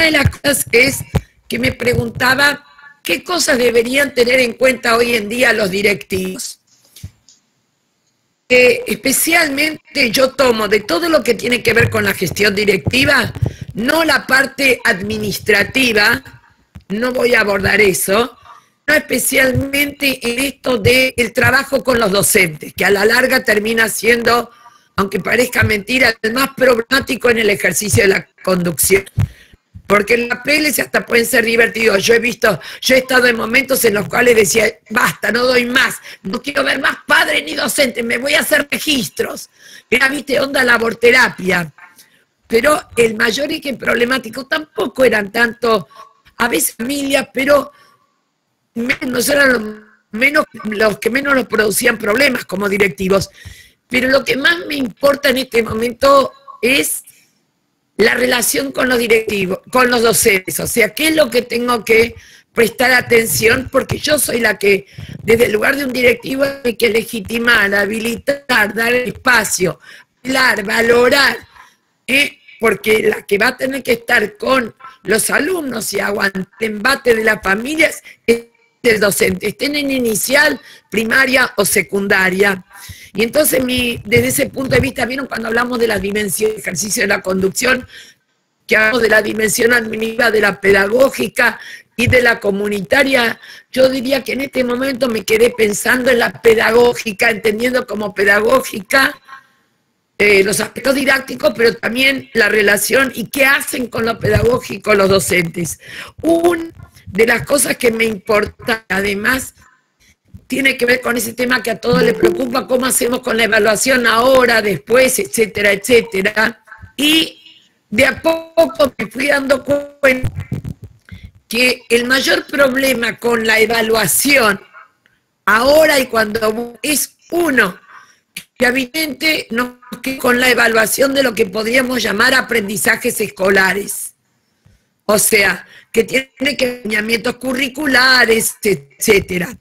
de las cosas es que me preguntaba qué cosas deberían tener en cuenta hoy en día los directivos. Especialmente yo tomo de todo lo que tiene que ver con la gestión directiva, no la parte administrativa, no voy a abordar eso, no especialmente en esto del trabajo con los docentes, que a la larga termina siendo, aunque parezca mentira, el más problemático en el ejercicio de la conducción. Porque los papeles hasta pueden ser divertidos. Yo he estado en momentos en los cuales decía, basta, no doy más, no quiero ver más padres ni docentes, me voy a hacer registros. Era, viste, onda laborterapia. Pero el mayor eje problemático tampoco eran tanto, a veces familias, pero menos eran los que menos nos producían problemas como directivos. Pero lo que más me importa en este momento es la relación con los directivos, con los docentes, o sea, qué es lo que tengo que prestar atención, porque yo soy la que, desde el lugar de un directivo, hay que legitimar, habilitar, dar espacio, hablar, valorar, porque la que va a tener que estar con los alumnos y aguantar el embate de las familias es el docente, estén en inicial, primaria o secundaria. Y entonces, desde ese punto de vista, ¿vieron cuando hablamos de la dimensión de ejercicio de la conducción? Que hablamos de la dimensión administrativa, de la pedagógica y de la comunitaria. Yo diría que en este momento me quedé pensando en la pedagógica, entendiendo como pedagógica los aspectos didácticos, pero también la relación y qué hacen con lo pedagógico los docentes. Una de las cosas que me importa, además, tiene que ver con ese tema que a todos les preocupa, cómo hacemos con la evaluación ahora, después, etcétera, etcétera. Y de a poco me fui dando cuenta que el mayor problema con la evaluación ahora y cuando es uno, que evidente no que con la evaluación de lo que podríamos llamar aprendizajes escolares. O sea, que tiene que acompañamientos curriculares, etcétera.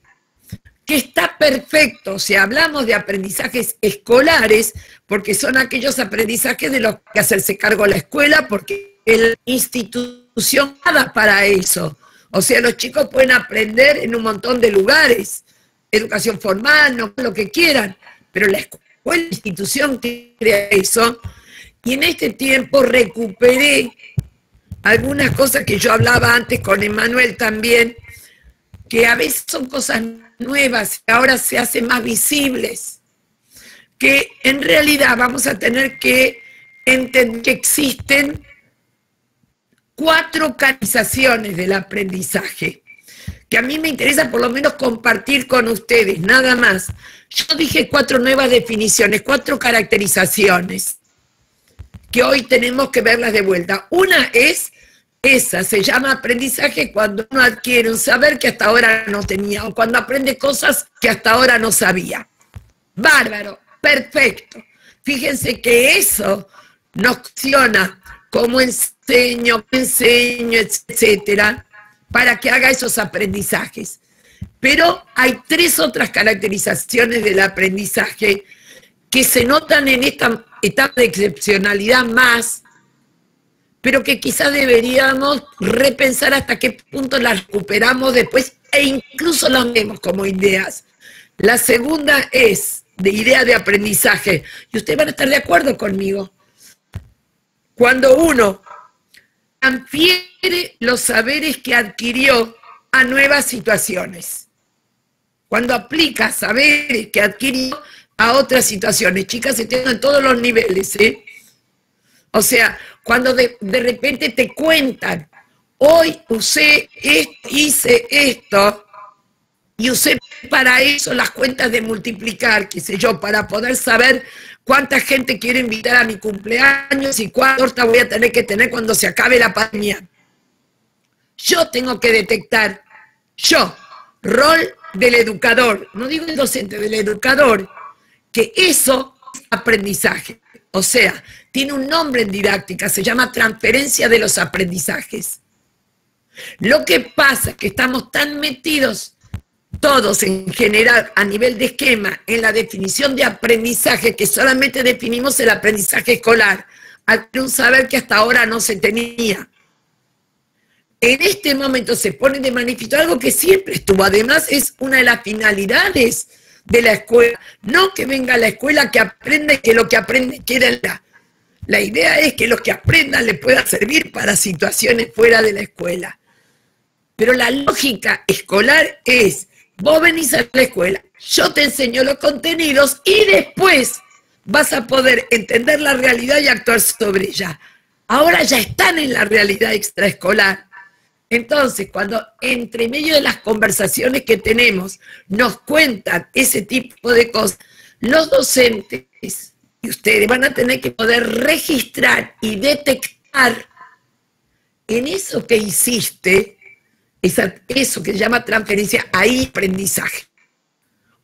Que está perfecto, o sea, hablamos de aprendizajes escolares, porque son aquellos aprendizajes de los que hacerse cargo la escuela, porque es la institución nada para eso. O sea, los chicos pueden aprender en un montón de lugares, educación formal, no lo que quieran, pero la escuela, la institución que crea eso, y en este tiempo recuperé algunas cosas que yo hablaba antes con Emanuel también, que a veces son cosas nuevas, que ahora se hacen más visibles, que en realidad vamos a tener que entender que existen 4 canalizaciones del aprendizaje, que a mí me interesa por lo menos compartir con ustedes, nada más. Yo dije 4 nuevas definiciones, 4 caracterizaciones, que hoy tenemos que verlas de vuelta. Una es esa, se llama aprendizaje cuando uno adquiere un saber que hasta ahora no tenía, o cuando aprende cosas que hasta ahora no sabía. Bárbaro, perfecto. Fíjense que eso nos funciona como enseño, etcétera, para que haga esos aprendizajes. Pero hay 3 otras caracterizaciones del aprendizaje que se notan en esta etapa de excepcionalidad más, pero que quizás deberíamos repensar hasta qué punto las recuperamos después e incluso las vemos como ideas. La segunda es de idea de aprendizaje, y ustedes van a estar de acuerdo conmigo. Cuando uno transfiere los saberes que adquirió a nuevas situaciones. Cuando aplica saberes que adquirió a otras situaciones. Chicas, entiendo en todos los niveles, ¿eh? O sea, cuando de repente te cuentan, hoy usé esto, hice esto, y usé para eso las cuentas de multiplicar, qué sé yo, para poder saber cuánta gente quiero invitar a mi cumpleaños y cuánta torta voy a tener que tener cuando se acabe la pandemia. Yo tengo que detectar, rol del educador, no digo el docente, del educador, que eso es aprendizaje. O sea, tiene un nombre en didáctica, se llama transferencia de los aprendizajes. Lo que pasa es que estamos tan metidos todos en general a nivel de esquema en la definición de aprendizaje que solamente definimos el aprendizaje escolar, un saber que hasta ahora no se tenía. en este momento se pone de manifiesto algo que siempre estuvo, además es una de las finalidades de la escuela, no que venga a la escuela que aprenda y que lo que aprende quede la idea es que lo que aprendan le pueda servir para situaciones fuera de la escuela. Pero la lógica escolar es, vos venís a la escuela, yo te enseño los contenidos y después vas a poder entender la realidad y actuar sobre ella. Ahora ya están en la realidad extraescolar. Entonces, cuando entre medio de las conversaciones que tenemos nos cuentan ese tipo de cosas, los docentes y ustedes van a tener que poder registrar y detectar en eso que hiciste, eso que se llama transferencia, ahí aprendizaje.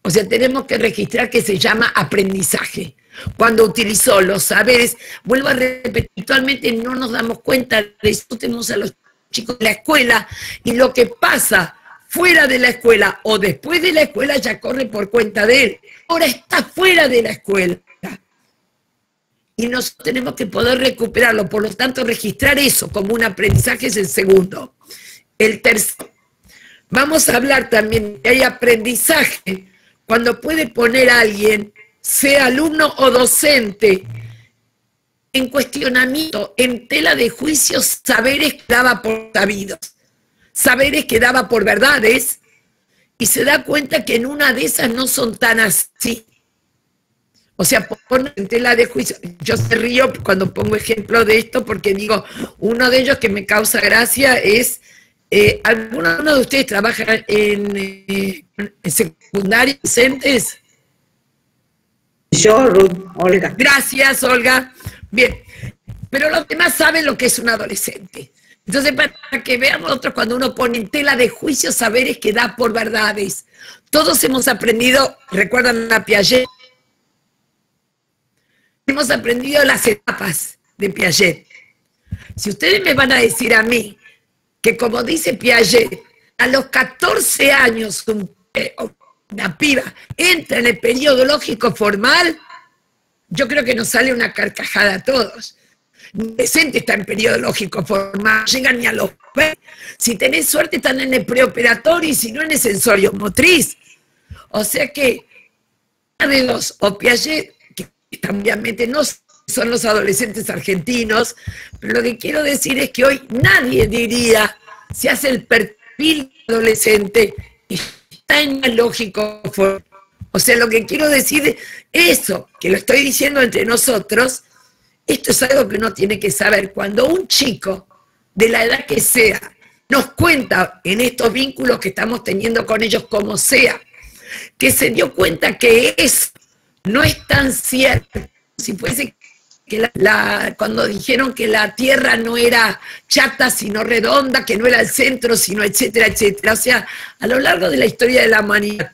O sea, tenemos que registrar que se llama aprendizaje. Cuando utilizó los saberes, vuelvo a repetir, actualmente no nos damos cuenta de eso, tenemos a los chicos de la escuela y lo que pasa fuera de la escuela o después de la escuela ya corre por cuenta de él. Ahora está fuera de la escuela. Y nosotros tenemos que poder recuperarlo, por lo tanto registrar eso como un aprendizaje es el segundo. El tercero, vamos a hablar también de hay aprendizaje cuando puede poner a alguien, sea alumno o docente, en cuestionamiento, en tela de juicio, saberes que daba por sabidos, saberes que daba por verdades, y se da cuenta que en una de esas no son tan así. O sea, pone en tela de juicio. Yo se río cuando pongo ejemplo de esto porque digo, uno de ellos que me causa gracia es, ¿alguno de ustedes trabaja en secundaria, docentes? Yo, Ruth, Olga. Gracias, Olga. Bien, pero los demás saben lo que es un adolescente. Entonces, para que veamos nosotros cuando uno pone en tela de juicio saberes que da por verdades. Todos hemos aprendido, ¿recuerdan a Piaget? Hemos aprendido las etapas de Piaget. Si ustedes me van a decir a mí que, como dice Piaget, a los 14 años una piba entra en el periodo lógico formal, yo creo que nos sale una carcajada a todos. El adolescente está en periodo lógico formal, no llegan ni a los 20. Si tenés suerte están en el preoperatorio y si no en el sensorio motriz. O sea que, de los, o Piaget, que obviamente no son los adolescentes argentinos, pero lo que quiero decir es que hoy nadie diría, se hace el perfil adolescente y está en el lógico formal. O sea, lo que quiero decir es eso, que lo estoy diciendo entre nosotros, esto es algo que uno tiene que saber. Cuando un chico, de la edad que sea, nos cuenta en estos vínculos que estamos teniendo con ellos, como sea, que se dio cuenta que eso no es tan cierto, si fuese que cuando dijeron que la Tierra no era chata sino redonda, que no era el centro sino etcétera, etcétera. O sea, a lo largo de la historia de la humanidad,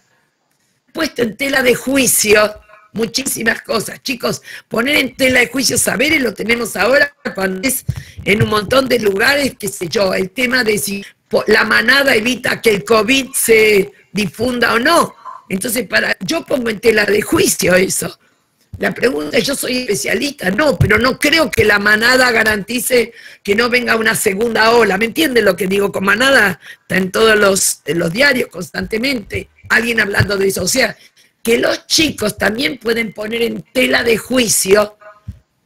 puesto en tela de juicio muchísimas cosas. Chicos, poner en tela de juicio saberes lo tenemos ahora cuando es en un montón de lugares, qué sé yo, el tema de si la manada evita que el COVID se difunda o no. Entonces, yo pongo en tela de juicio eso. La pregunta es, ¿yo soy especialista? No, pero no creo que la manada garantice que no venga una segunda ola. ¿Me entienden lo que digo? Con manada está en todos los diarios constantemente. Alguien hablando de eso. O sea, que los chicos también pueden poner en tela de juicio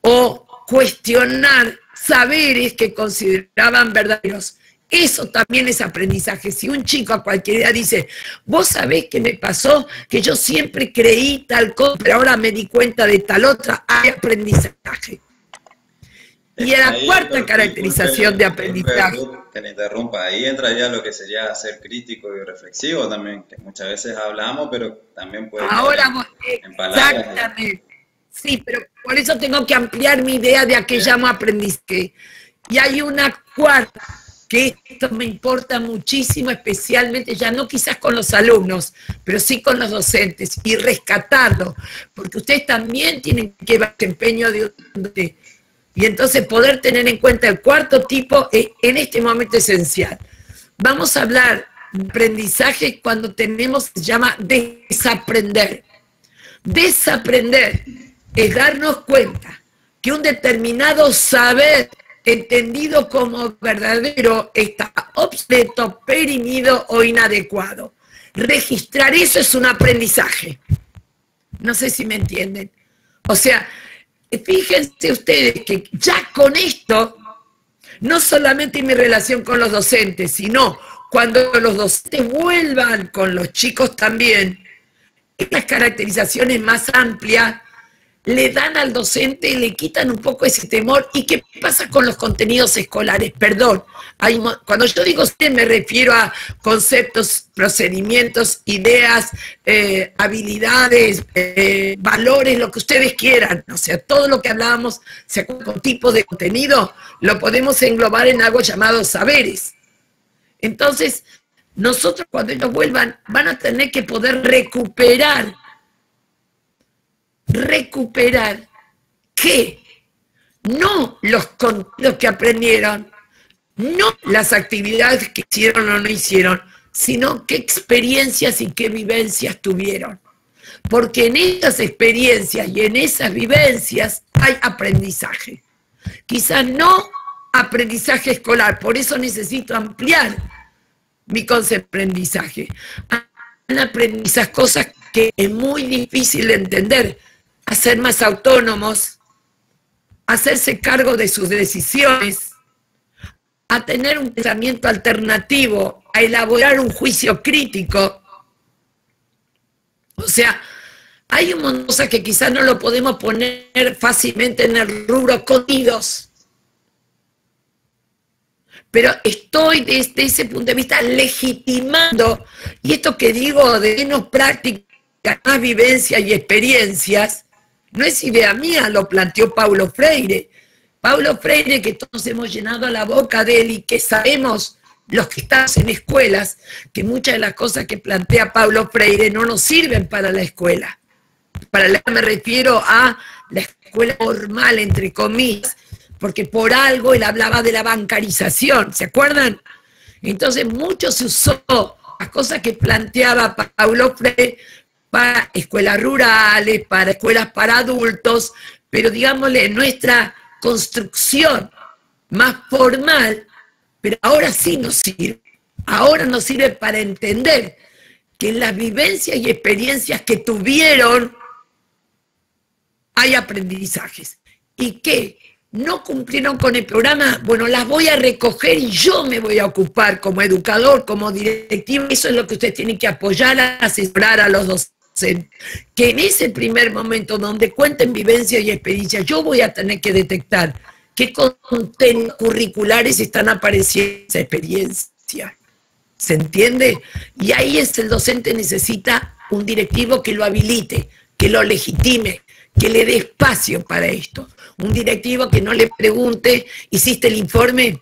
o cuestionar saberes que consideraban verdaderos. Eso también es aprendizaje. Si un chico a cualquier edad dice, vos sabés qué me pasó, que yo siempre creí tal cosa, pero ahora me di cuenta de tal otra, hay aprendizaje. Y la cuarta caracterización de aprendizaje. Que le interrumpa, ahí entra ya lo que sería ser crítico y reflexivo también, que muchas veces hablamos, pero también puede ahora en palabras. Exactamente. Sí, pero por eso tengo que ampliar mi idea de a qué llamo aprendizaje. Y hay una cuarta, que esto me importa muchísimo, especialmente ya no quizás con los alumnos, pero sí con los docentes, y rescatarlo, porque ustedes también tienen que ver desempeño de... Y entonces poder tener en cuenta el cuarto tipo es en este momento esencial. Vamos a hablar de aprendizaje cuando tenemos, se llama desaprender. Desaprender es darnos cuenta que un determinado saber entendido como verdadero, está obsoleto, perimido o inadecuado. Registrar eso es un aprendizaje. No sé si me entienden. O sea, fíjense ustedes que ya con esto, no solamente en mi relación con los docentes, sino cuando los docentes vuelvan con los chicos también, estas caracterizaciones más amplias le dan al docente y le quitan un poco ese temor. ¿Y qué pasa con los contenidos escolares? Perdón, cuando yo digo usted me refiero a conceptos, procedimientos, ideas, habilidades, valores, lo que ustedes quieran. O sea, todo lo que hablábamos, con tipos de contenido, lo podemos englobar en algo llamado saberes. Entonces, nosotros cuando ellos vuelvan van a tener que poder recuperar ¿qué? No los contenidos que aprendieron, no las actividades que hicieron o no hicieron, sino qué experiencias y qué vivencias tuvieron. Porque en esas experiencias y en esas vivencias hay aprendizaje. Quizás no aprendizaje escolar, por eso necesito ampliar mi concepto de aprendizaje. Han aprendido esas cosas que es muy difícil de entender, a ser más autónomos, a hacerse cargo de sus decisiones, a tener un pensamiento alternativo, a elaborar un juicio crítico. O sea, hay un montón de cosas que quizás no lo podemos poner fácilmente en el rubro contenidos. Pero estoy desde ese punto de vista legitimando, y esto que digo de menos práctica, más vivencias y experiencias, no es idea mía, lo planteó Paulo Freire. Paulo Freire, que todos hemos llenado la boca de él y que sabemos, los que estamos en escuelas, que muchas de las cosas que plantea Paulo Freire no nos sirven para la escuela. Me refiero a la escuela formal, entre comillas, porque por algo él hablaba de la bancarización, ¿se acuerdan? Entonces mucho se usó las cosas que planteaba Paulo Freire para escuelas rurales, para escuelas para adultos, pero digámosle, nuestra construcción más formal, pero ahora sí nos sirve. Ahora nos sirve para entender que en las vivencias y experiencias que tuvieron hay aprendizajes. Y que no cumplieron con el programa, bueno, las voy a recoger y yo me voy a ocupar como educador, como directivo. Eso es lo que ustedes tienen que apoyar, asesorar a los docentes. Que en ese primer momento donde cuenten vivencias y experiencias, yo voy a tener que detectar qué contenidos curriculares están apareciendo en esa experiencia. ¿Se entiende? Y ahí el docente necesita un directivo que lo habilite, que lo legitime, que le dé espacio para esto. Un directivo que no le pregunte, ¿hiciste el informe?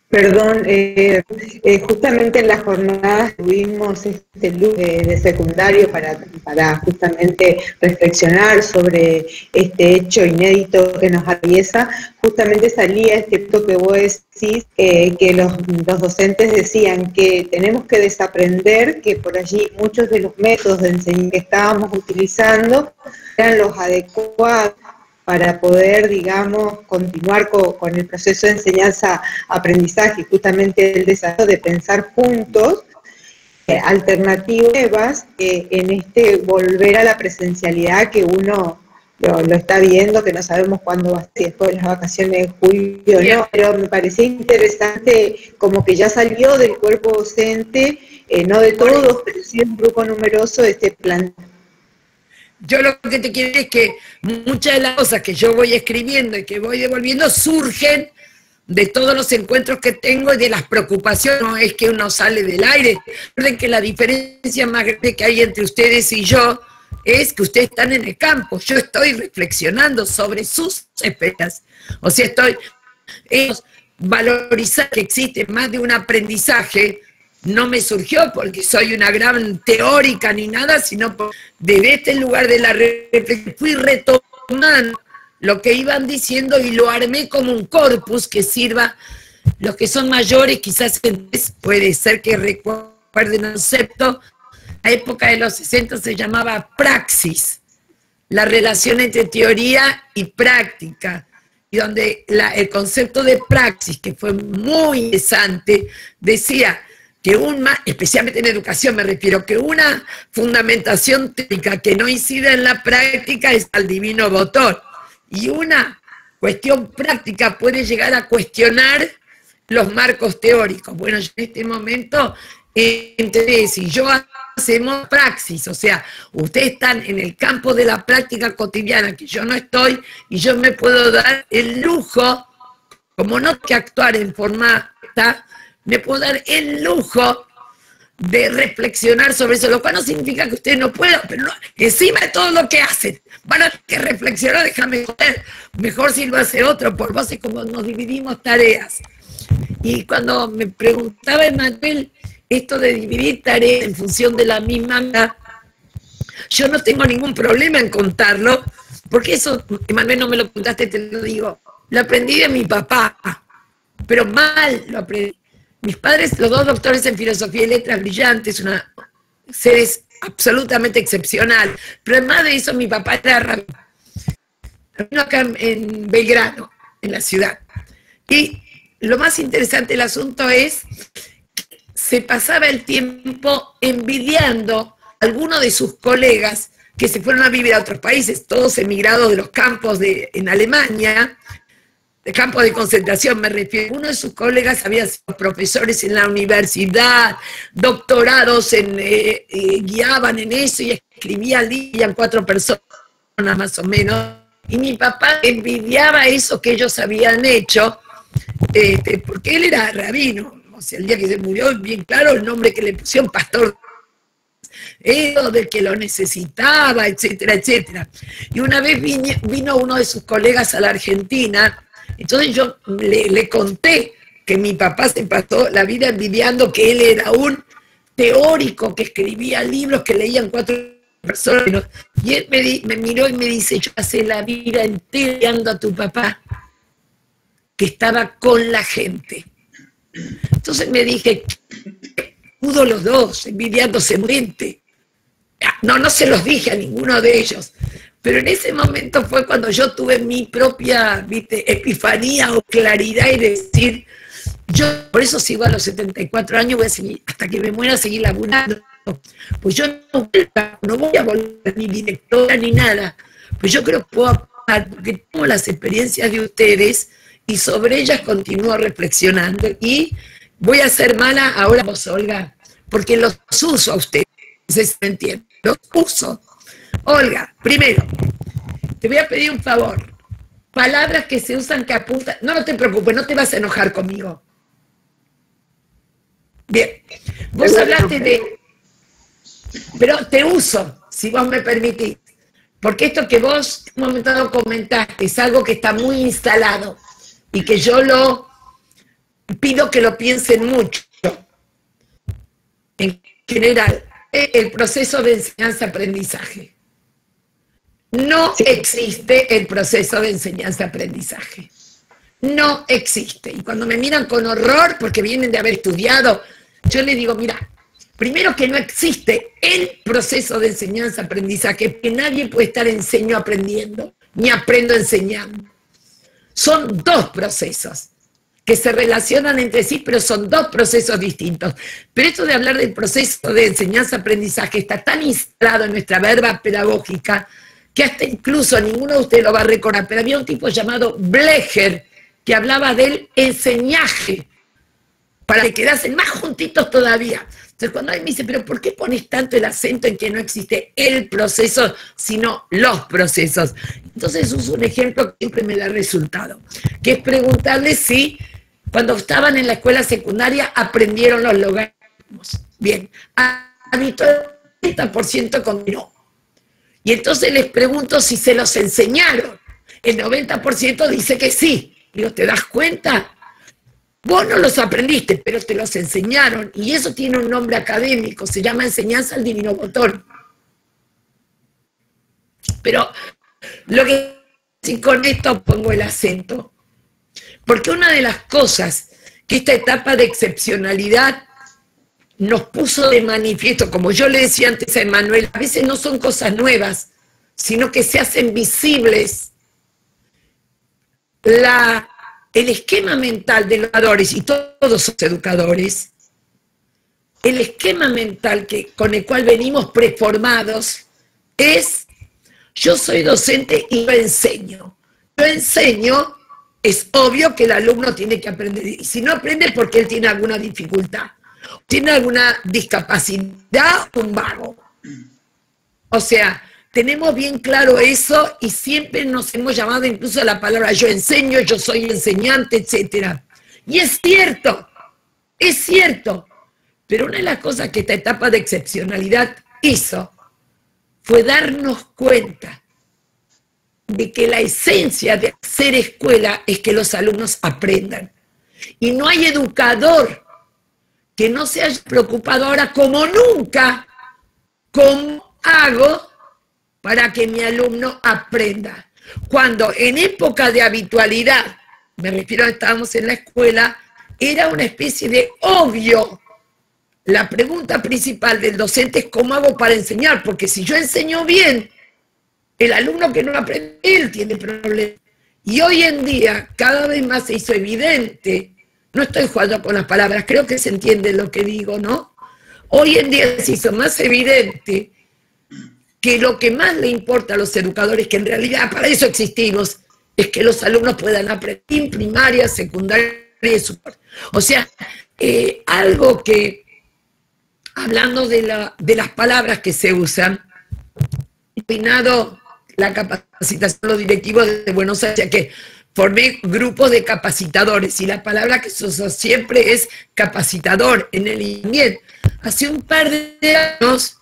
Perdón, justamente en las jornadas tuvimos este look de secundario para justamente reflexionar sobre este hecho inédito que nos atraviesa. Justamente salía este punto que vos decís, que los docentes decían que tenemos que desaprender que por allí muchos de los métodos de enseñanza que estábamos utilizando eran los adecuados para poder, digamos, continuar con el proceso de enseñanza-aprendizaje, justamente el desafío de pensar juntos alternativas en este volver a la presencialidad que uno lo está viendo, que no sabemos cuándo va a ser, después de las vacaciones de julio, ¿no? Pero me parecía interesante como que ya salió del cuerpo docente, no de todos, pero sí de un grupo numeroso, este plan. Yo lo que te quiero decir es que muchas de las cosas que yo voy escribiendo y que voy devolviendo surgen de todos los encuentros que tengo y de las preocupaciones. No es que uno sale del aire. Recuerden que la diferencia más grande que hay entre ustedes y yo es que ustedes están en el campo. Yo estoy reflexionando sobre sus experiencias. O sea, estoy valorizando que existe más de un aprendizaje. No me surgió porque soy una gran teórica ni nada, sino desde este lugar de la reflexión fui retomando lo que iban diciendo y lo armé como un corpus que sirva. Los que son mayores quizás puede ser que recuerden el concepto. La época de los 60 se llamaba praxis. la relación entre teoría y práctica, y donde el concepto de praxis, que fue muy interesante, decía que especialmente en educación me refiero, que una fundamentación teórica que no incide en la práctica es al divino votor, y una cuestión práctica puede llegar a cuestionar los marcos teóricos. Bueno, yo en este momento, entre si yo hacemos praxis, o sea, ustedes están en el campo de la práctica cotidiana, que yo no estoy, y yo me puedo dar el lujo, como no tengo que actuar en forma, me puedo dar el lujo de reflexionar sobre eso, lo cual no significa que ustedes no puedan, pero no, encima de todo lo que hacen, van a tener que reflexionar, déjame joder, mejor si lo hace otro, por vos es como nos dividimos tareas. Y cuando me preguntaba Emanuel esto de dividir tareas en función de la misma, yo no tengo ningún problema en contarlo, porque eso, Emanuel, no me lo contaste, te lo digo, lo aprendí de mi papá, pero mal lo aprendí. Mis padres, los dos doctores en filosofía y letras brillantes, seres absolutamente excepcionales, pero además de eso mi papá era rabino acá en Belgrano, en la ciudad. Y lo más interesante del asunto es que se pasaba el tiempo envidiando a algunos de sus colegas que se fueron a vivir a otros países, todos emigrados de los campos en Alemania, de campos de concentración me refiero. Uno de sus colegas había sido profesores en la universidad, doctorados guiaban en eso y escribían, leían 4 personas más o menos. Y mi papá envidiaba eso que ellos habían hecho, porque él era rabino. O sea, el día que se murió, bien claro el nombre que le pusieron, pastor, del que lo necesitaba, etcétera, etcétera. Y una vez vino uno de sus colegas a la Argentina. Entonces yo le conté que mi papá se pasó la vida envidiando que él era un teórico que escribía libros que leían 4 personas. Y él me miró y me dice, yo pasé la vida entera envidiando a tu papá, que estaba con la gente. Entonces me dije, pudo los dos, envidiándose muerte. No se los dije a ninguno de ellos. Pero en ese momento fue cuando yo tuve mi propia, epifanía o claridad y decir, yo por eso sigo a los 74 años, voy a seguir, hasta que me muera, a seguir laburando. Pues yo no voy a volver ni directora ni nada. Pues yo creo que puedo aportar, porque tengo las experiencias de ustedes y sobre ellas continúo reflexionando. Y voy a ser mala ahora vos, Olga, porque los uso a ustedes, no sé si me entienden, los uso. Olga, primero, te voy a pedir un favor. Palabras que se usan que apuntan. No te preocupes, no te vas a enojar conmigo. Bien. Vos hablaste de... Pero te uso, si vos me permitís. Porque esto que vos en un momento dado comentaste es algo que está muy instalado y que yo lo pido que lo piensen mucho. En general, el proceso de enseñanza-aprendizaje. No existe el proceso de enseñanza-aprendizaje. No existe. Y cuando me miran con horror porque vienen de haber estudiado, yo les digo, mira, primero que no existe el proceso de enseñanza-aprendizaje, que nadie puede estar enseño aprendiendo, ni aprendo enseñando. Son 2 procesos que se relacionan entre sí, pero son 2 procesos distintos. Pero esto de hablar del proceso de enseñanza-aprendizaje está tan instalado en nuestra verba pedagógica que hasta incluso ninguno de ustedes lo va a recordar, pero había un tipo llamado Blecher que hablaba del enseñaje, para que quedasen más juntitos todavía. Entonces cuando alguien me dice, pero ¿por qué pones tanto el acento en que no existe el proceso, sino los procesos? Entonces uso un ejemplo que siempre me da resultado, que es preguntarles si cuando estaban en la escuela secundaria aprendieron los logaritmos. Bien, habitualmente el 90% con no. Y entonces les pregunto si se los enseñaron. El 90% dice que sí. Digo, ¿te das cuenta? Vos no los aprendiste, pero te los enseñaron. Y eso tiene un nombre académico, se llama enseñanza al divino botón. Pero lo que sí, con esto pongo el acento. Porque una de las cosas que esta etapa de excepcionalidad nos puso de manifiesto, como yo le decía antes a Emanuel, a veces no son cosas nuevas, sino que se hacen visibles el esquema mental de los educadores, y todos somos educadores, el esquema mental con el cual venimos preformados es: yo soy docente y yo enseño. Yo enseño, es obvio que el alumno tiene que aprender, y si no aprende porque él tiene alguna dificultad, tiene alguna discapacidad o un vago. O sea, tenemos bien claro eso y siempre nos hemos llamado incluso a la palabra yo enseño, yo soy enseñante, etc. Y es cierto, pero una de las cosas que esta etapa de excepcionalidad hizo fue darnos cuenta de que la esencia de hacer escuela es que los alumnos aprendan. Y no hay educador que no se haya preocupado ahora como nunca, ¿cómo hago para que mi alumno aprenda? Cuando en época de habitualidad, me refiero a que estábamos en la escuela, era una especie de obvio. La pregunta principal del docente es ¿cómo hago para enseñar? Porque si yo enseño bien, el alumno que no aprende, él tiene problemas. Y hoy en día cada vez más se hizo evidente, no estoy jugando con las palabras, creo que se entiende lo que digo, ¿no? Hoy en día se hizo más evidente que lo que más le importa a los educadores, que en realidad para eso existimos, es que los alumnos puedan aprender en primaria, secundaria y superior. O sea, algo que, hablando de las palabras que se usan, he terminado la capacitación de los directivos de Buenos Aires, que formé grupos de capacitadores, y la palabra que se usa siempre es capacitador en el INIET. Hace un par de años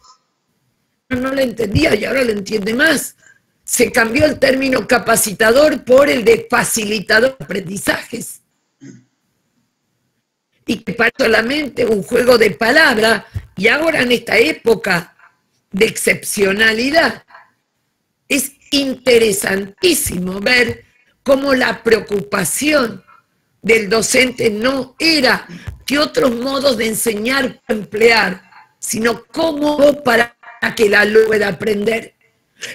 no la entendía y ahora la entiende más. Se cambió el término capacitador por el de facilitador de aprendizajes. Y que para solamente un juego de palabras, y ahora en esta época de excepcionalidad, es interesantísimo ver cómo la preocupación del docente no era qué otros modos de enseñar emplear, sino cómo para que el alumno pueda aprender.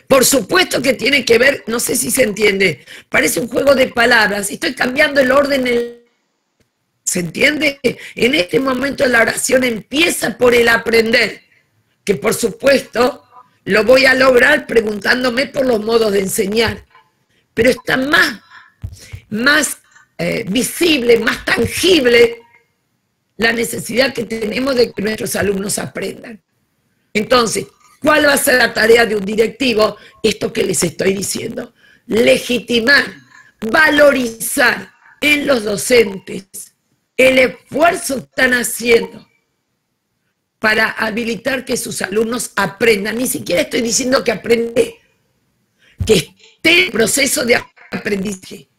Por supuesto que tiene que ver, no sé si se entiende, parece un juego de palabras, estoy cambiando el orden, ¿se entiende? En este momento la oración empieza por el aprender, que por supuesto lo voy a lograr preguntándome por los modos de enseñar, pero está más visible, más tangible la necesidad que tenemos de que nuestros alumnos aprendan. Entonces, ¿cuál va a ser la tarea de un directivo? Esto que les estoy diciendo: legitimar, valorizar en los docentes el esfuerzo que están haciendo para habilitar que sus alumnos aprendan. Ni siquiera estoy diciendo que aprende, que esté en proceso de aprendizaje,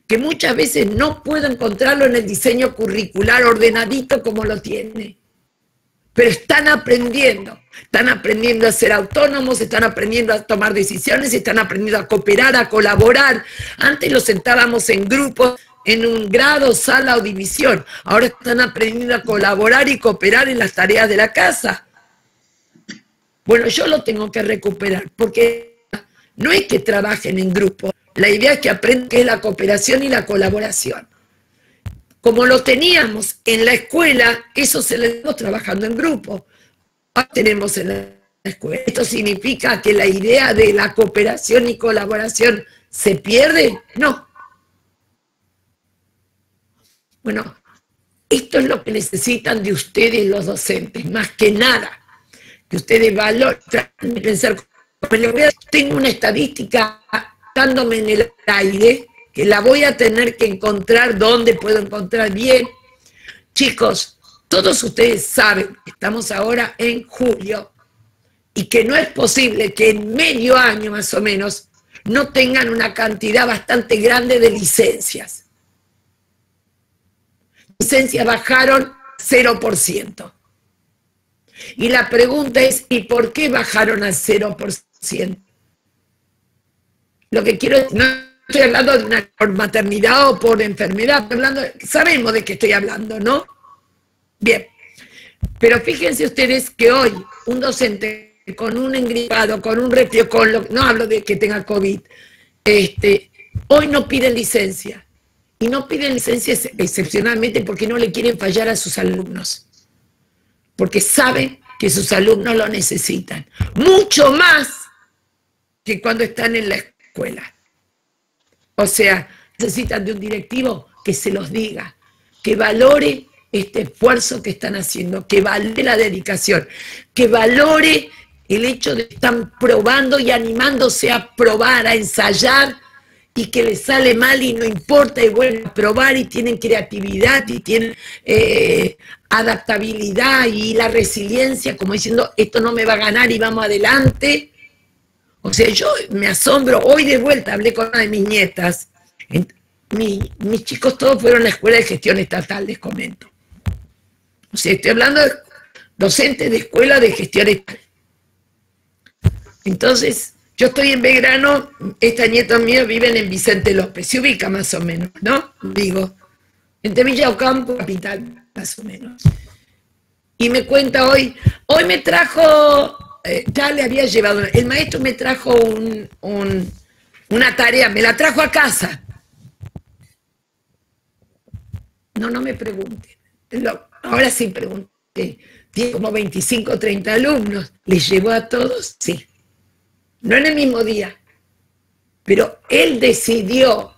que muchas veces no puedo encontrarlo en el diseño curricular ordenadito como lo tiene, pero están aprendiendo a ser autónomos, están aprendiendo a tomar decisiones, están aprendiendo a cooperar, a colaborar. Antes los sentábamos en grupos, en un grado, sala o división. Ahora están aprendiendo a colaborar y cooperar en las tareas de la casa. Bueno, yo lo tengo que recuperar, porque no es que trabajen en grupo. La idea es que aprendan qué es la cooperación y la colaboración. Como lo teníamos en la escuela, eso se lo estamos trabajando en grupo. Ahora tenemos en la escuela. ¿Esto significa que la idea de la cooperación y colaboración se pierde? No. Bueno, esto es lo que necesitan de ustedes los docentes, más que nada. Que ustedes valoren, traten de pensar. Tengo una estadística dándome en el aire, que la voy a tener que encontrar donde puedo encontrar bien. Chicos, todos ustedes saben que estamos ahora en julio y que no es posible que en medio año más o menos no tengan una cantidad bastante grande de licencias. Licencias bajaron 0%. Y la pregunta es, ¿y por qué bajaron al 0%? Lo que quiero decir, no estoy hablando de una por maternidad o por enfermedad, sabemos de qué estoy hablando, ¿no? Bien, pero fíjense ustedes que hoy un docente con un engripado, con un resfriado, no hablo de que tenga COVID, hoy no piden licencia. Y no piden licencia excepcionalmente porque no le quieren fallar a sus alumnos. Porque saben que sus alumnos lo necesitan. Mucho más que cuando están en la escuela. O sea, necesitan de un directivo que se los diga, que valore este esfuerzo que están haciendo, que valore la dedicación, que valore el hecho de que están probando y animándose a probar, a ensayar, y que les sale mal y no importa, y vuelven a probar y tienen creatividad y tienen adaptabilidad y la resiliencia, como diciendo, esto no me va a ganar y vamos adelante. O sea, yo me asombro, hoy de vuelta hablé con una de mis nietas, mis chicos todos fueron a la escuela de gestión estatal, les comento. O sea, estoy hablando de docentes de escuela de gestión estatal. Entonces, yo estoy en Belgrano, estas nietas mías viven en Vicente López, se ubica más o menos, ¿no? Digo, entre Villa Ocampo, capital, más o menos. Y me cuenta hoy me trajo, ya le había llevado, el maestro me trajo una tarea, me la trajo a casa. No me pregunten, ahora sí pregunté, tiene como 25 o 30 alumnos, ¿les llevó a todos? Sí. No en el mismo día, pero él decidió,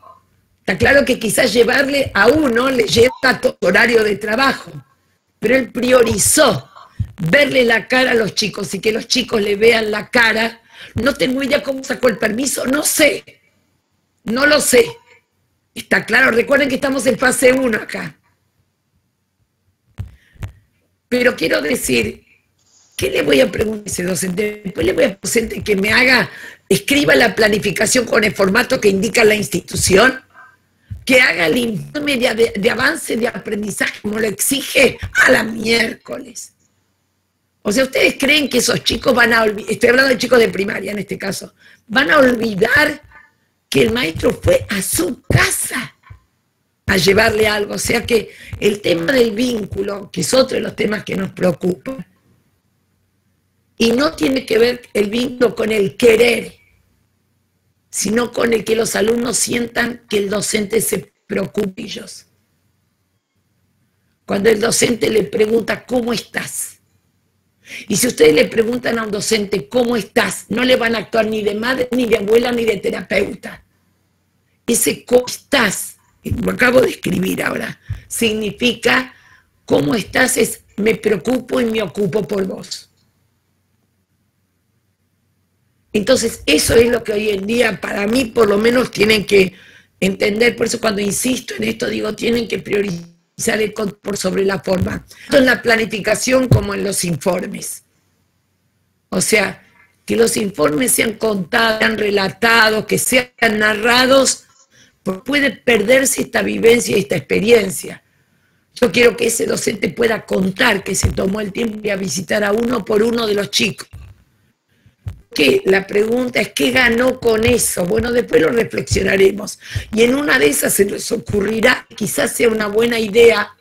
está claro que quizás llevarle a uno le lleva todo horario de trabajo, pero él priorizó verle la cara a los chicos y que los chicos le vean la cara. No tengo idea cómo sacó el permiso, no sé, no lo sé. Está claro, recuerden que estamos en fase 1 acá. Pero quiero decir, ¿qué le voy a preguntar a ese docente? Después le voy a docente que me escriba la planificación con el formato que indica la institución, que haga el informe de avance de aprendizaje como lo exige a la miércoles. O sea, ¿ustedes creen que esos chicos van a olvidar, estoy hablando de chicos de primaria en este caso, van a olvidar que el maestro fue a su casa a llevarle algo? O sea que el tema del vínculo, que es otro de los temas que nos preocupa, y no tiene que ver el vínculo con el querer, sino con el que los alumnos sientan que el docente se preocupa de ellos. Cuando el docente le pregunta, ¿cómo estás? Y si ustedes le preguntan a un docente, ¿cómo estás?, no le van a actuar ni de madre, ni de abuela, ni de terapeuta. Ese ¿cómo estás?, lo acabo de escribir ahora, significa, ¿cómo estás? Es, me preocupo y me ocupo por vos. Entonces, eso es lo que hoy en día, para mí, por lo menos, tienen que entender. Por eso cuando insisto en esto, digo, tienen que priorizar el por sobre la forma. Tanto en la planificación como en los informes. O sea, que los informes sean contados, sean relatados, que sean narrados, porque puede perderse esta vivencia y esta experiencia. Yo quiero que ese docente pueda contar que se tomó el tiempo de visitar a uno por uno de los chicos. Que la pregunta es, ¿qué ganó con eso? Bueno, después lo reflexionaremos. Y en una de esas se nos ocurrirá, quizás sea una buena idea,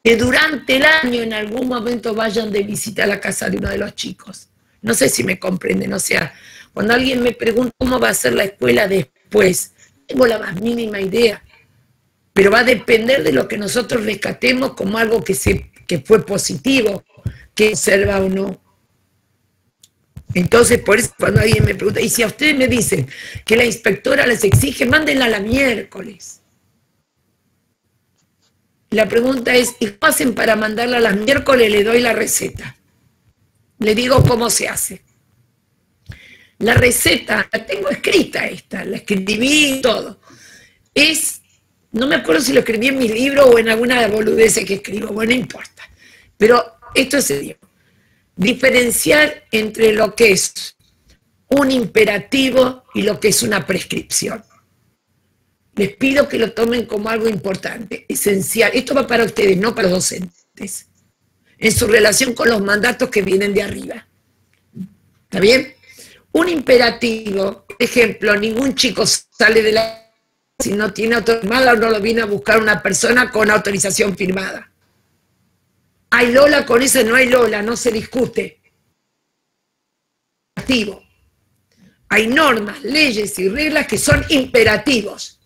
que durante el año en algún momento vayan de visita a la casa de uno de los chicos. No sé si me comprenden. O sea, cuando alguien me pregunta cómo va a ser la escuela después, tengo la más mínima idea. Pero va a depender de lo que nosotros rescatemos como algo que fue positivo, que observa o no. Entonces, por eso cuando alguien me pregunta, y si a ustedes me dicen que la inspectora les exige, mándenla a la miércoles. La pregunta es, ¿y cómo hacen para mandarla a las miércoles? Le doy la receta. Le digo cómo se hace. La receta, la tengo escrita esta, la escribí y todo. No me acuerdo si lo escribí en mi libro o en alguna boludez que escribo, bueno, no importa. Pero esto es serio. Diferenciar entre lo que es un imperativo y lo que es una prescripción. Les pido que lo tomen como algo importante, esencial. Esto va para ustedes, no para los docentes. En su relación con los mandatos que vienen de arriba. ¿Está bien? Un imperativo, por ejemplo, ningún chico sale de la si no tiene autorización o no lo viene a buscar una persona con autorización firmada. ¿Hay Lola con eso? No hay Lola, no se discute. imperativo. Hay normas, leyes y reglas que son imperativos.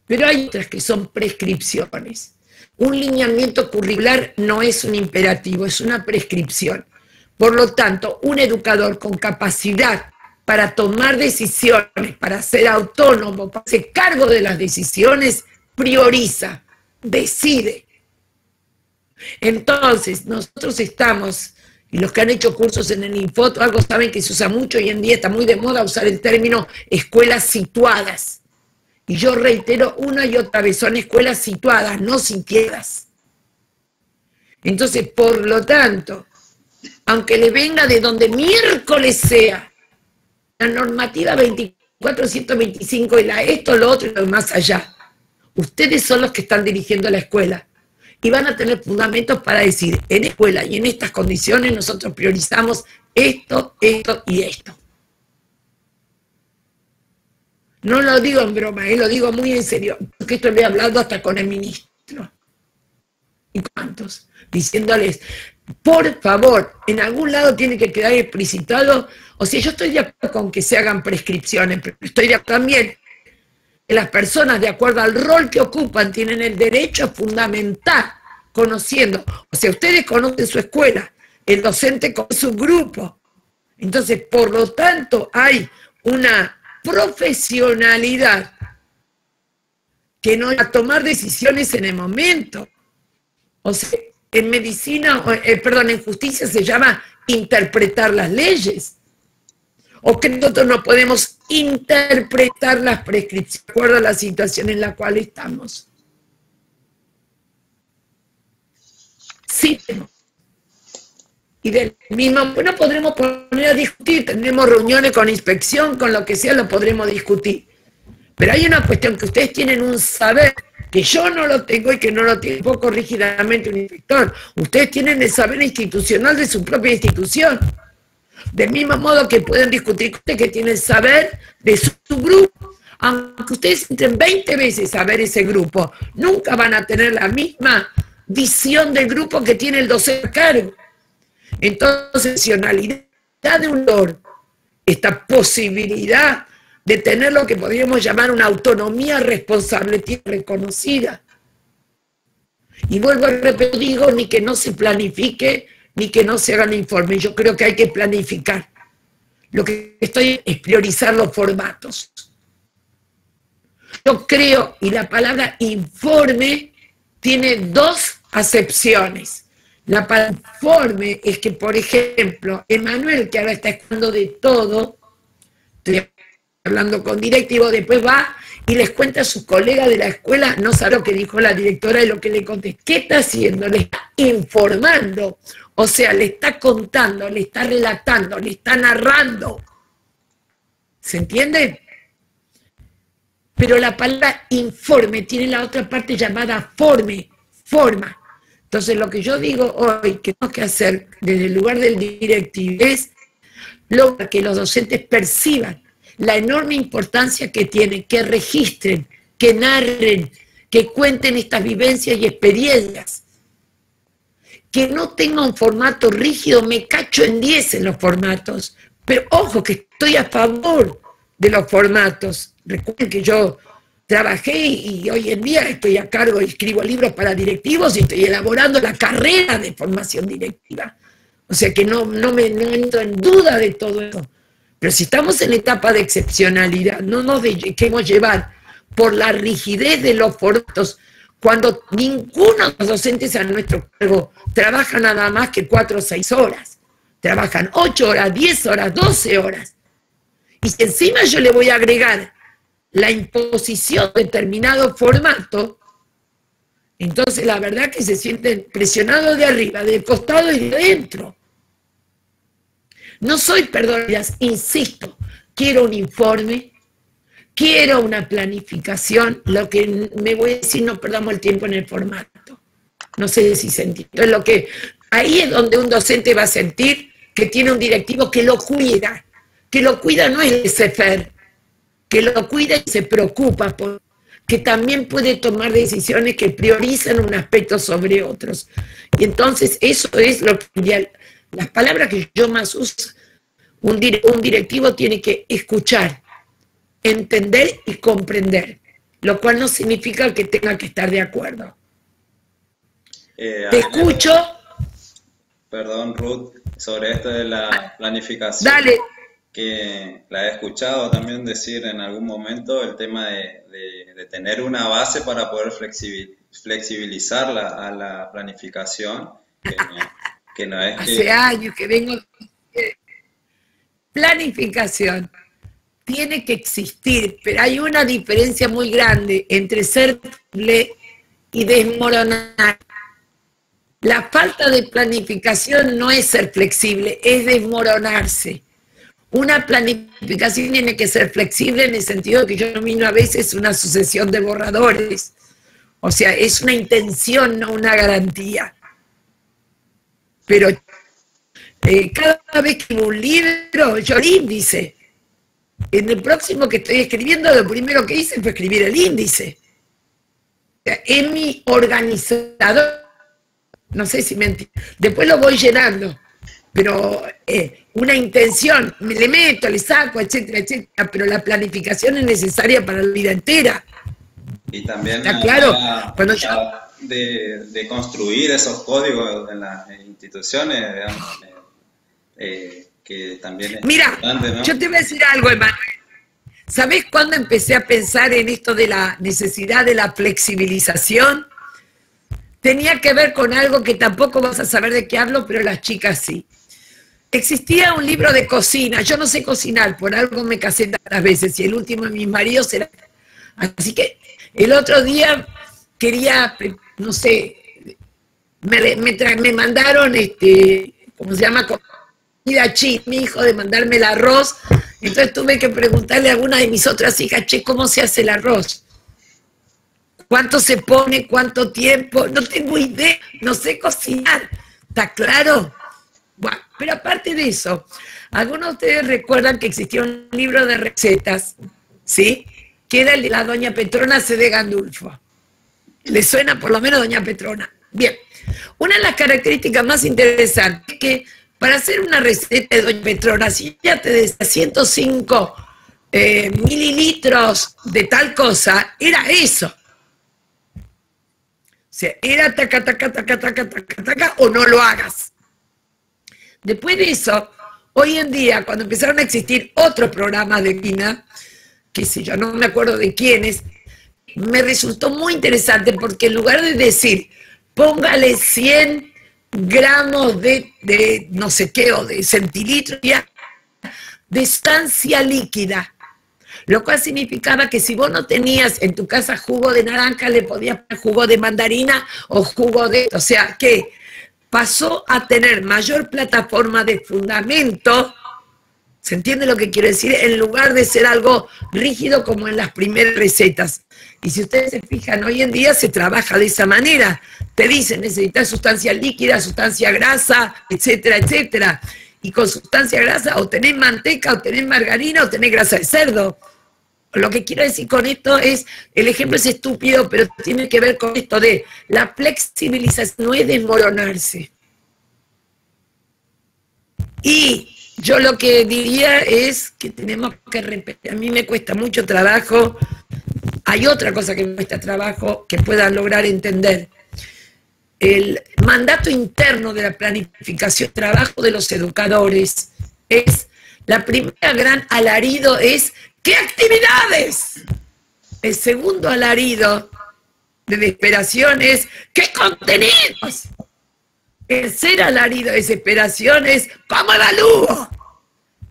Pero hay otras que son prescripciones. Un lineamiento curricular no es un imperativo, es una prescripción. Por lo tanto, un educador con capacidad para tomar decisiones, para ser autónomo, para hacerse cargo de las decisiones, prioriza, decide. Entonces, nosotros estamos, y los que han hecho cursos en el Infoto, algo saben que se usa mucho hoy en día, está muy de moda usar el término escuelas situadas. Y yo reitero una y otra vez, son escuelas situadas, no sitiadas. Entonces, por lo tanto, aunque le venga de donde miércoles sea, la normativa 24.125 y la esto, lo otro y lo más allá, ustedes son los que están dirigiendo la escuela y van a tener fundamentos para decir, en escuela y en estas condiciones nosotros priorizamos esto, esto y esto. No lo digo en broma, lo digo muy en serio, porque esto lo he hablado hasta con el ministro. ¿Y cuántos? Diciéndoles, por favor, en algún lado tiene que quedar explicitado, o sea, yo estoy de acuerdo con que se hagan prescripciones, pero estoy de acuerdo también que las personas, de acuerdo al rol que ocupan, tienen el derecho fundamental, conociendo, o sea, ustedes conocen su escuela, el docente con su grupo, entonces, por lo tanto, hay una profesionalidad que no es a tomar decisiones en el momento. O sea, en medicina, perdón, en justicia se llama interpretar las leyes. O que nosotros no podemos interpretar las prescripciones de acuerdo a la situación en la cual estamos. Sí. Y del mismo, bueno, podremos poner a discutir, tendremos reuniones con inspección, con lo que sea, lo podremos discutir. Pero hay una cuestión que ustedes tienen un saber que yo no lo tengo y que no lo tiene poco rígidamente un inspector. Ustedes tienen el saber institucional de su propia institución. Del mismo modo que pueden discutir con usted que tiene el saber de su grupo. Aunque ustedes entren 20 veces a ver ese grupo, nunca van a tener la misma visión del grupo que tiene el docente a cargo. Entonces, profesionalidad de un doctor, esta posibilidad de tener lo que podríamos llamar una autonomía responsable, tiene reconocida. Y vuelvo a repetir, digo, ni que no se planifique, ni que no se hagan informes. Yo creo que hay que planificar. Lo que estoy es priorizar los formatos. Yo creo, y la palabra informe tiene dos acepciones. La palabra informe es que, por ejemplo, Emanuel, que ahora está escuchando de todo, estoy hablando con directivos, después va y les cuenta a sus colegas de la escuela, no sabe lo que dijo la directora y lo que le contesté. ¿Qué está haciendo? Le está informando, o sea, le está contando, le está relatando, le está narrando. ¿Se entiende? Pero la palabra informe tiene la otra parte llamada forma. Entonces, lo que yo digo hoy que tenemos que hacer desde el lugar del directivo es lograr que los docentes perciban la enorme importancia que tiene, que registren, que narren, que cuenten estas vivencias y experiencias. Que no tenga un formato rígido, me cacho en 10 en los formatos, pero ojo que estoy a favor de los formatos. Recuerden que yo trabajé y hoy en día estoy a cargo y escribo libros para directivos y estoy elaborando la carrera de formación directiva. O sea que no entro en duda de todo eso. Pero si estamos en etapa de excepcionalidad, no nos dejemos llevar por la rigidez de los formatos, cuando ninguno de los docentes a nuestro cargo trabaja nada más que 4 o 6 horas. Trabajan 8 horas, 10 horas, 12 horas. Y si encima yo le voy a agregar la imposición de determinado formato, entonces la verdad que se sienten presionados de arriba, del costado y de adentro. No soy perdonadora, insisto, quiero un informe, quiero una planificación, lo que me voy a decir, no perdamos el tiempo en el formato. No sé si se entiende. Ahí es donde un docente va a sentir que tiene un directivo que lo cuida no es el CEFER, que lo cuida y se preocupa, que también puede tomar decisiones que priorizan un aspecto sobre otros. Y entonces eso es lo que las palabras que yo más uso, un directivo tiene que escuchar, entender y comprender, lo cual no significa que tenga que estar de acuerdo. Te escucho. Perdón, Ruth, sobre esto de la planificación. Dale. Que la he escuchado también decir en algún momento, el tema de tener una base para poder flexibilizar a la planificación, que no es Hace años que vengo. Planificación tiene que existir, pero hay una diferencia muy grande entre ser flexible y desmoronar. La falta de planificación no es ser flexible, es desmoronarse. Una planificación tiene que ser flexible en el sentido de que yo nomino a veces una sucesión de borradores. O sea, es una intención, no una garantía. Pero cada vez que escribo un libro, yo el índice. En el próximo que estoy escribiendo, lo primero que hice fue escribir el índice. O sea, es mi organizador. No sé si me entiendo. Después lo voy llenando. Pero una intención, me le meto, le saco, etcétera, etcétera, pero la planificación es necesaria para la vida entera. Y también ¿está claro? Cuando de construir esos códigos en las instituciones, digamos, que también es importante, ¿no? Yo te voy a decir algo, Emanuel. ¿Sabés cuándo empecé a pensar en esto de la necesidad de la flexibilización? Tenía que ver con algo que tampoco vas a saber de qué hablo, pero las chicas sí. Existía un libro de cocina, yo no sé cocinar, por algo me casé tantas veces, y el último de mis maridos era... Así que el otro día quería, no sé, me mandaron, ¿cómo se llama? Comida china, mi hijo, de mandarme el arroz, entonces tuve que preguntarle a alguna de mis otras hijas, che, ¿cómo se hace el arroz? ¿Cuánto se pone? ¿Cuánto tiempo? No tengo idea, no sé cocinar, ¿está claro? Bueno, pero aparte de eso, algunos de ustedes recuerdan que existía un libro de recetas, ¿sí? Que era el de la doña Petrona C. de Gandulfo. ¿Le suena por lo menos doña Petrona? Bien, una de las características más interesantes es que para hacer una receta de doña Petrona, si ya te decía 105 mililitros de tal cosa, era eso. O sea, era taca, taca, taca, taca, taca, taca, o no lo hagas. Después de eso, hoy en día, cuando empezaron a existir otros programas de cocina, qué sé yo, no me acuerdo de quiénes, me resultó muy interesante porque en lugar de decir, póngale 100 gramos de no sé qué, o de centilitros, de sustancia líquida, lo cual significaba que si vos no tenías en tu casa jugo de naranja, le podías poner jugo de mandarina o jugo de... O sea, que pasó a tener mayor plataforma de fundamento, ¿se entiende lo que quiero decir? En lugar de ser algo rígido como en las primeras recetas. Y si ustedes se fijan, hoy en día se trabaja de esa manera. Te dicen, necesitas sustancia líquida, sustancia grasa, etcétera, etcétera. Y con sustancia grasa o tenés manteca, o tenés margarina, o tenés grasa de cerdo. Lo que quiero decir con esto es, el ejemplo es estúpido, pero tiene que ver con esto de la flexibilización, no es desmoronarse. Y yo lo que diría es que tenemos que repetir, a mí me cuesta mucho trabajo, hay otra cosa que me cuesta trabajo que puedan lograr entender. El mandato interno de la planificación, trabajo de los educadores, es, la primera gran alarido es, ¿qué actividades? El segundo alarido de desesperación es, ¿qué contenidos? El tercer alarido de desesperación es, ¿cómo evalúo?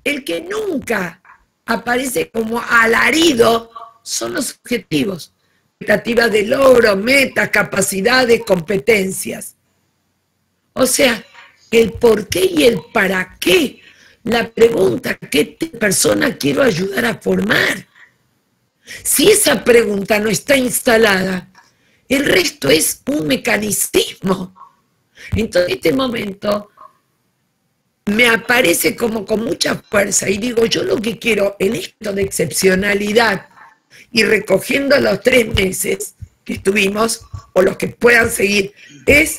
El que nunca aparece como alarido son los objetivos, expectativas de logro, metas, capacidades, competencias. O sea, el por qué y el para qué. La pregunta, ¿qué persona quiero ayudar a formar? Si esa pregunta no está instalada, el resto es un mecanismo. Entonces, en este momento, me aparece como con mucha fuerza y digo, yo lo que quiero en esto de excepcionalidad y recogiendo los 3 meses que estuvimos, o los que puedan seguir, es,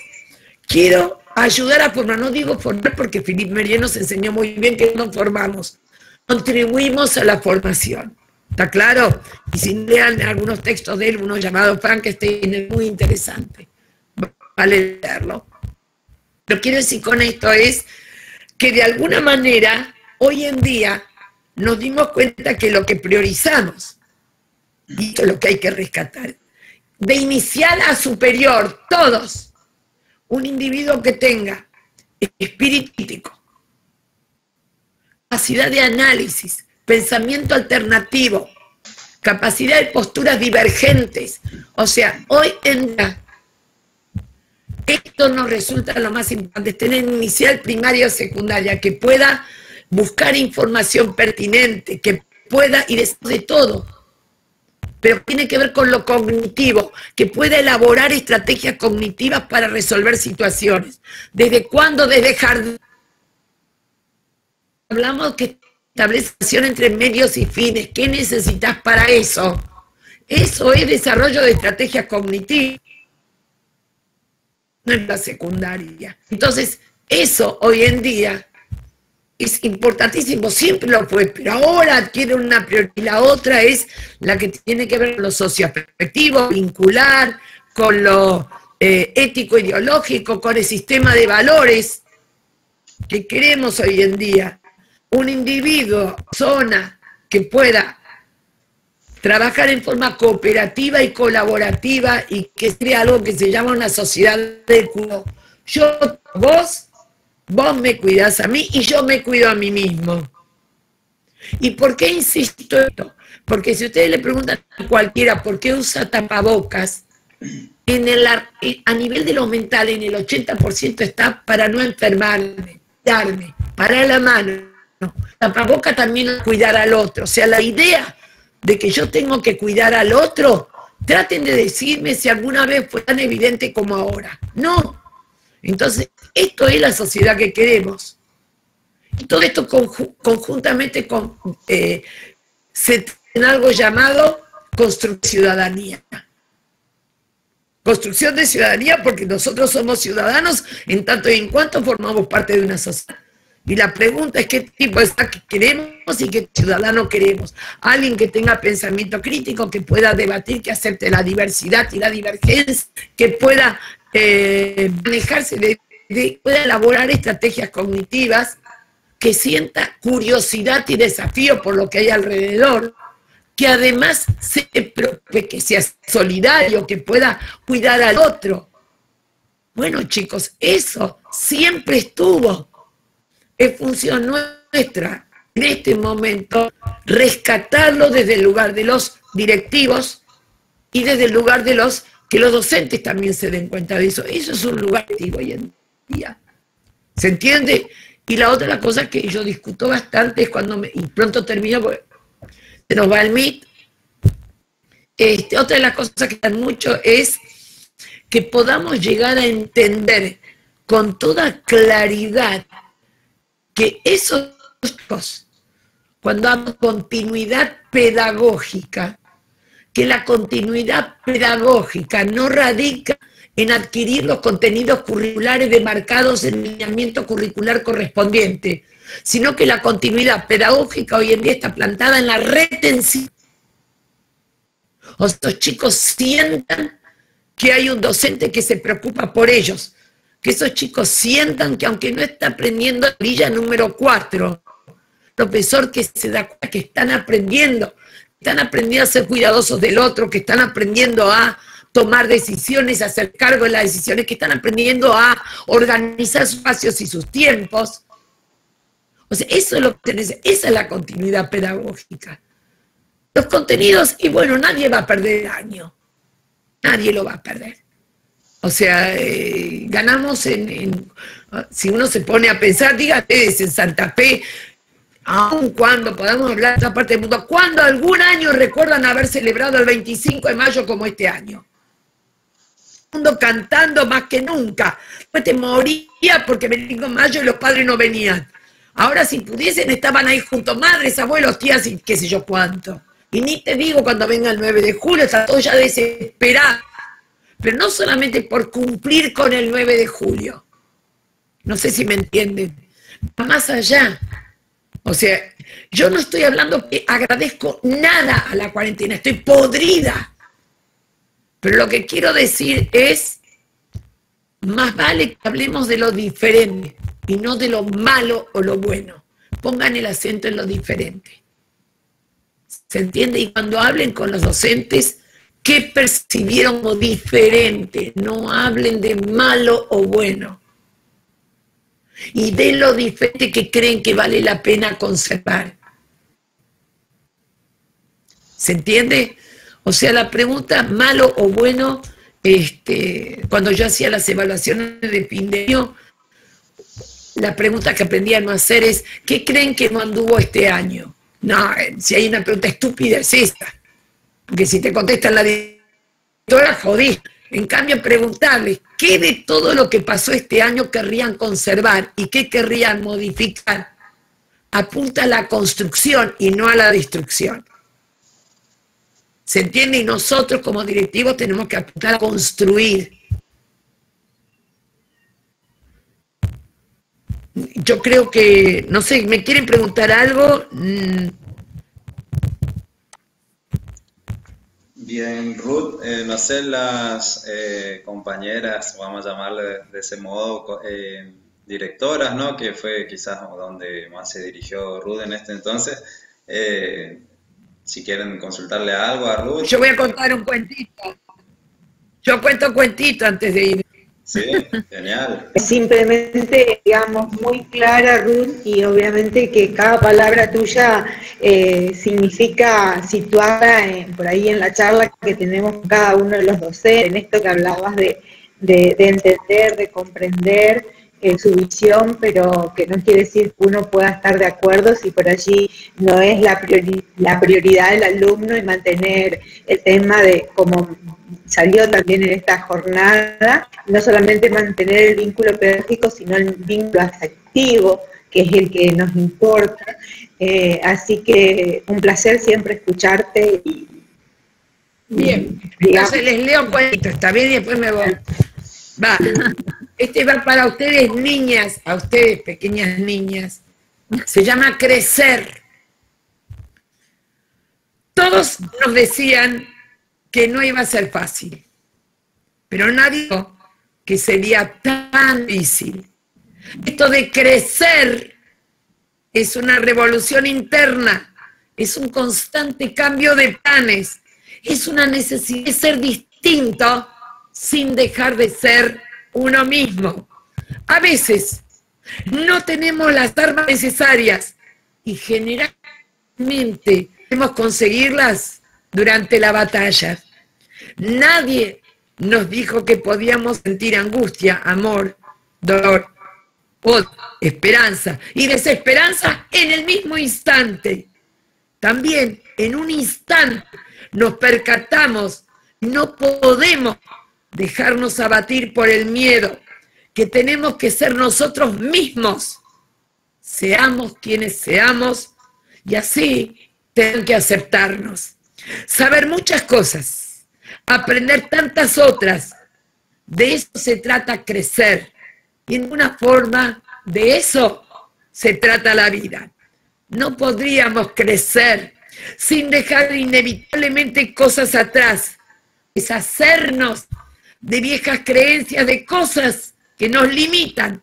quiero ayudar a formar, no digo formar porque Philippe Merier nos enseñó muy bien que no formamos, contribuimos a la formación. ¿Está claro? Y si lean algunos textos de él, uno llamado Frankenstein, es muy interesante. Vale leerlo. Lo que quiero decir con esto es que de alguna manera, hoy en día, nos dimos cuenta que lo que priorizamos, y esto es lo que hay que rescatar, de inicial a superior, todos, un individuo que tenga espíritu crítico, capacidad de análisis, pensamiento alternativo, capacidad de posturas divergentes. O sea, hoy en día, esto nos resulta lo más importante, tener inicial, primaria o secundaria, que pueda buscar información pertinente, que pueda, y de todo, pero tiene que ver con lo cognitivo, que pueda elaborar estrategias cognitivas para resolver situaciones. ¿Desde cuándo? Desde jardín. Hablamos que establección entre medios y fines. ¿Qué necesitas para eso? Eso es desarrollo de estrategias cognitivas. No es la secundaria. Entonces, eso hoy en día es importantísimo, siempre lo fue, pero ahora adquiere una prioridad. Y la otra es la que tiene que ver con lo socioafectivo, vincular, con lo ético-ideológico, con el sistema de valores que queremos hoy en día. Un individuo, persona que pueda trabajar en forma cooperativa y colaborativa y que sea algo que se llama una sociedad de cuidado. Vos me cuidás a mí y yo me cuido a mí mismo. ¿Y por qué insisto en esto? Porque si ustedes le preguntan a cualquiera por qué usa tapabocas, a nivel de lo mental, en el 80% está para no enfermarme, darme, para la mano. Tapabocas también es cuidar al otro. O sea, la idea de que yo tengo que cuidar al otro, traten de decirme si alguna vez fue tan evidente como ahora. No. Entonces, esto es la sociedad que queremos. Y todo esto conjuntamente se tiene algo llamado construcción de ciudadanía. Construcción de ciudadanía porque nosotros somos ciudadanos en tanto y en cuanto formamos parte de una sociedad. Y la pregunta es qué tipo de Estado queremos y qué ciudadano queremos. Alguien que tenga pensamiento crítico, que pueda debatir, que acepte la diversidad y la divergencia, que pueda manejarse, pueda elaborar estrategias cognitivas, que sienta curiosidad y desafío por lo que hay alrededor, que además que sea solidario, que pueda cuidar al otro. Bueno, chicos, eso siempre estuvo. Es función nuestra en este momento rescatarlo desde el lugar de los directivos y desde el lugar de que los docentes también se den cuenta de eso. Eso es un lugar directivo hoy en día. ¿Se entiende? Y la otra cosa que yo discuto bastante es y pronto termino porque se nos va el MIT. Otra de las cosas que dan mucho es que podamos llegar a entender con toda claridad que esos chicos, cuando hablamos de continuidad pedagógica, que la continuidad pedagógica no radica en adquirir los contenidos curriculares demarcados en el lineamiento curricular correspondiente, sino que la continuidad pedagógica hoy en día está plantada en la retención. O sea, los chicos sientan que hay un docente que se preocupa por ellos, que esos chicos sientan que aunque no está aprendiendo la grilla número 4, profesor que se da cuenta que están aprendiendo a ser cuidadosos del otro, que están aprendiendo a tomar decisiones, a hacer cargo de las decisiones, que están aprendiendo a organizar sus espacios y sus tiempos. O sea, eso es lo que tenés, esa es la continuidad pedagógica. Los contenidos, y bueno, nadie va a perder el año. Nadie lo va a perder. O sea, ganamos si uno se pone a pensar, dígate, en Santa Fe, aun cuando podamos hablar de otra parte del mundo, ¿cuándo algún año recuerdan haber celebrado el 25 de mayo como este año? El mundo cantando más que nunca. Después te moría porque 25 de mayo y los padres no venían. Ahora si pudiesen estaban ahí juntos, madres, abuelos, tías y qué sé yo cuánto. Y ni te digo cuando venga el 9 de julio, está todo ya desesperado. Pero no solamente por cumplir con el 9 de julio, No sé si me entienden. Más allá. O sea, yo no estoy hablando que agradezco nada a la cuarentena, estoy podrida. Pero lo que quiero decir es, más vale que hablemos de lo diferente y no de lo malo o lo bueno. Pongan el acento en lo diferente. ¿Se entiende? Y cuando hablen con los docentes, ¿qué percibieron como diferente? No hablen de malo o bueno. Y de lo diferente que creen que vale la pena conservar. ¿Se entiende? O sea, la pregunta malo o bueno, cuando yo hacía las evaluaciones de fin de año, la pregunta que aprendí a no hacer es, ¿qué creen que no anduvo este año? No, si hay una pregunta estúpida es esta. Porque si te contestan la directora, jodí. En cambio, preguntarles, ¿qué de todo lo que pasó este año querrían conservar y qué querrían modificar? Apunta a la construcción y no a la destrucción. ¿Se entiende? Y nosotros como directivos tenemos que apuntar a construir. Yo creo que, no sé, ¿me quieren preguntar algo? Bien, Ruth, no sé, las compañeras, vamos a llamarle de ese modo, directoras, ¿no? Que fue quizás donde más se dirigió Ruth en este entonces. Si quieren consultarle algo a Ruth. Yo voy a contar un cuentito. Yo cuento un cuentito antes de ir. Sí, genial. Simplemente, digamos, muy clara, Ruth, y obviamente que cada palabra tuya significa situada por ahí en la charla que tenemos con cada uno de los docentes, en esto que hablabas de entender, de comprender su visión, pero que no quiere decir que uno pueda estar de acuerdo si por allí no es la prioridad del alumno y mantener el tema de como salió también en esta jornada, no solamente mantener el vínculo pedagógico, sino el vínculo afectivo, que es el que nos importa. Así que un placer siempre escucharte. Bien, entonces les leo un cuento, está bien, y después me voy. Va, va para ustedes niñas, a ustedes pequeñas niñas. Se llama Crecer. Todos nos decían que no iba a ser fácil, pero nadie dijo que sería tan difícil. Esto de crecer es una revolución interna, es un constante cambio de planes, es una necesidad de ser distinto sin dejar de ser uno mismo. A veces no tenemos las armas necesarias y generalmente debemos conseguirlas durante la batalla. Nadie nos dijo que podíamos sentir angustia, amor, dolor, odio, esperanza y desesperanza en el mismo instante. También en un instante nos percatamos, no podemos dejarnos abatir por el miedo, que tenemos que ser nosotros mismos, seamos quienes seamos, y así tenemos que aceptarnos. Saber muchas cosas, aprender tantas otras, de eso se trata crecer. Y en una forma, de eso se trata la vida. No podríamos crecer sin dejar inevitablemente cosas atrás, deshacernos de viejas creencias, de cosas que nos limitan,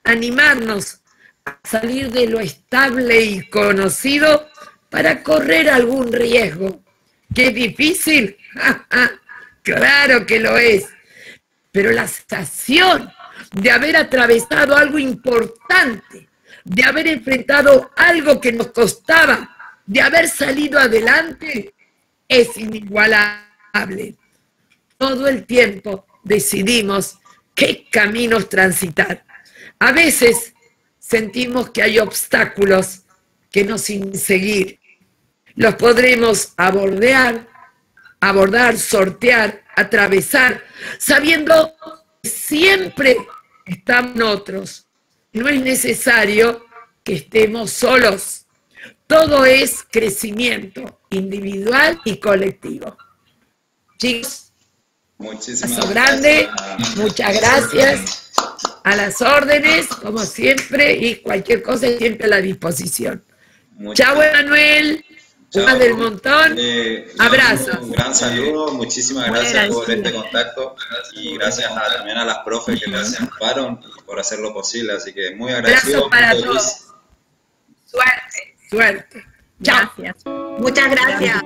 animarnos a salir de lo estable y conocido para correr algún riesgo. ¿Qué es difícil? Claro que lo es, pero la sensación de haber atravesado algo importante, de haber enfrentado algo que nos costaba, de haber salido adelante, es inigualable. Todo el tiempo decidimos qué caminos transitar. A veces sentimos que hay obstáculos que nos impiden seguir. Los podremos abordar, sortear, atravesar, sabiendo que siempre estamos nosotros. No es necesario que estemos solos. Todo es crecimiento individual y colectivo. Chicos, muchísimas abrazo grande, gracias. muchas gracias. A las órdenes, como siempre, y cualquier cosa siempre a la disposición. Chao, Emanuel. Más del montón. Abrazos. Un gran saludo, muchísimas gracias por este contacto y gracias también a las profes que me ocuparon por hacerlo posible, así que muy agradecido. Abrazo para todos. Suerte, suerte. Chao. Gracias. Muchas gracias.